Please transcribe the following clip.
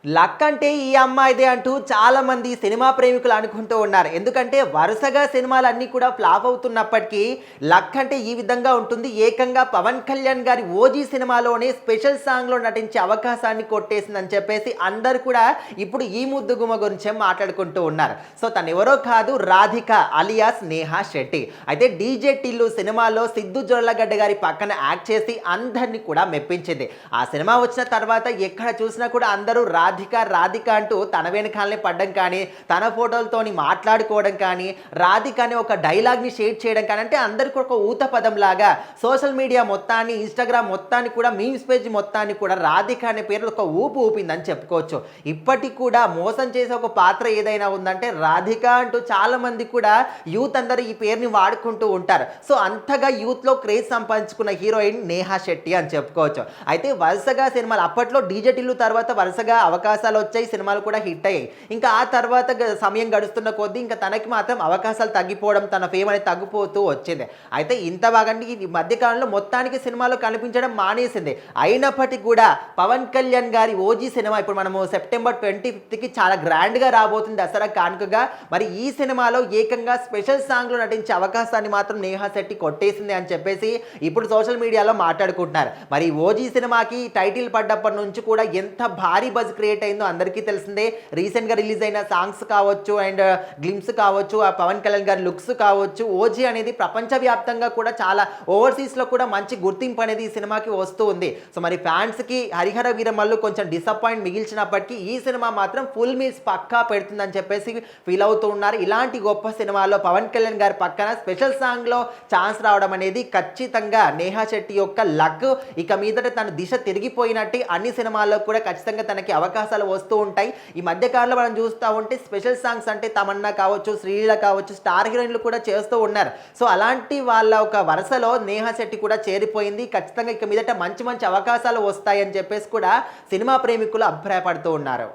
Luck అంటే ఈ అమ్మాయిదే అంటూ చాలా మంది సినిమా ప్రేమికులు అనుకుంటూ ఉన్నారు. ఎందుకంటే వరుసగా సినిమాలన్నీ కూడా ఫ్లాప్ అవుతున్నప్పటికీ లక్ అంటే ఈ విధంగా ఉంటుంది. ఏకంగా పవన్ కళ్యాణ్ గారి 'ఓజీ' సినిమాలోనే స్పెషల్ సాంగ్‌లో నటించే అవకాశాన్ని కొట్టేసిందని చెప్పేసి అందరూ కూడా ఇప్పుడు ఈ ముద్దుగుమ్మ గురించే మాట్లాడుకుంటూ ఉన్నారు. సో తనెవరో కాదు, రాధిక అలియాస్ నేహా శెట్టి. అయితే 'డీజే టిల్లు' సినిమాలో సిద్దు జొన్నలగడ్డ గారి పక్కన యాక్ట్ చేసి అందరిని కూడా మెప్పించింది. ఆ సినిమా వచ్చిన తర్వాత ఎక్కడ చూసినా కూడా అందరూ రాధిక అంటూ తన వెనకాలనే పడ్డం కానీ, తన ఫోటోలతోని మాట్లాడుకోవడం కానీ, రాధిక అనే ఒక డైలాగ్‌ని షేర్ చేయడం కానీ, అంటే అందరికి ఒక ఊత పదంలాగా సోషల్ మీడియా మొత్తాన్ని, ఇన్‌స్టాగ్రామ్ మొత్తాన్ని కూడా, మీమ్స్ పేజ్ మొత్తాన్ని కూడా రాధిక అనే పేరులో ఒక ఊపు ఊపిందని చెప్పుకోవచ్చు. ఇప్పటికి కూడా మోసం చేసే ఒక పాత్ర ఏదైనా ఉందంటే రాధిక అంటూ చాలామంది కూడా యూత్ అందరూ ఈ పేరుని వాడుకుంటూ ఉంటారు. సో అంతగా యూత్‌లో క్రేజ్ సంపాదించుకున్న హీరోయిన్ నేహా శెట్టి అని చెప్పుకోవచ్చు. అయితే వరుసగా సినిమాలు అప్పట్లో 'డీజే టిల్లు' తర్వాత వరుసగా అవకాశాలు వచ్చాయి, సినిమాలు కూడా హిట్ అయ్యాయి. ఇంకా ఆ తర్వాత సమయం గడుస్తున్న కొద్దీ ఇంకా తనకి మాత్రం అవకాశాలు తగ్గిపోవడం, తన ఫేమ్ అనేది తగ్గిపోతూ వచ్చింది. అయితే ఇంత బాగండి ఈ మధ్యకాలంలో మొత్తానికి సినిమాలో కనిపించడం మానేసింది. అయినప్పటికీ కూడా పవన్ కళ్యాణ్ గారి 'ఓజీ' సినిమా ఇప్పుడు మనము సెప్టెంబర్ 25కి చాలా గ్రాండ్‌గా రాబోతుంది దసరా కానుకగా. మరి ఈ సినిమాలో ఏకంగా స్పెషల్ సాంగ్‌లో నటించే అవకాశాన్ని మాత్రం నేహా శెట్టి కొట్టేసింది అని చెప్పేసి ఇప్పుడు సోషల్ మీడియాలో మాట్లాడుకుంటున్నారు. మరి 'ఓజీ' సినిమాకి టైటిల్ పడ్డప్పటి నుంచి కూడా ఎంత భారీ బజ్ క్రియేట్ అయిందో అందరికీ తెలిసిందే. రీసెంట్‌గా రిలీజ్ అయిన సాంగ్స్ కావచ్చు అండ్ గ్లిమ్స్ కావచ్చు, ఆ పవన్ కళ్యాణ్ గారి లుక్స్ కావచ్చు, 'ఓజీ' అనేది ప్రపంచవ్యాప్తంగా కూడా చాలా ఓవర్‌సీస్‌లో కూడా మంచి గుర్తింపు అనేది ఈ సినిమాకి వస్తూ ఉంది. సో మరి ఫ్యాన్స్‌కి 'హరిహర వీరమల్లు' కొంచెం డిసప్పాయింట్ మిగిల్చినప్పటికీ ఈ సినిమా మాత్రం ఫుల్ మీల్స్ పక్కా పెడుతుందని చెప్పేసి ఫీల్ అవుతూ ఉన్నారు. ఇలాంటి గొప్ప సినిమాలో పవన్ కళ్యాణ్ గారి పక్కన స్పెషల్ సాంగ్‌లో ఛాన్స్ రావడం అనేది ఖచ్చితంగా నేహా శెట్టి యొక్క లక్. ఇక మీదట తన దిశ తిరిగిపోయినట్టే అన్ని సినిమాల్లో కూడా ఖచ్చితంగా తనకి అవకాశాలు వస్తూ ఉంటాయి. ఈ మధ్య కాలంలో మనం చూస్తూ ఉంటే స్పెషల్ సాంగ్స్ అంటే తమన్నా కావచ్చు, శ్రీలీల కావచ్చు, స్టార్ హీరోయిన్లు కూడా చేస్తూ ఉన్నారు. సో అలాంటి వాళ్ళ ఒక వరుసలో నేహా శెట్టి కూడా చేరిపోయింది. ఖచ్చితంగా ఇక మీదట మంచి మంచి అవకాశాలు వస్తాయని చెప్పేసి కూడా సినిమా ప్రేమికులు అభిప్రాయపడుతూ ఉన్నారు.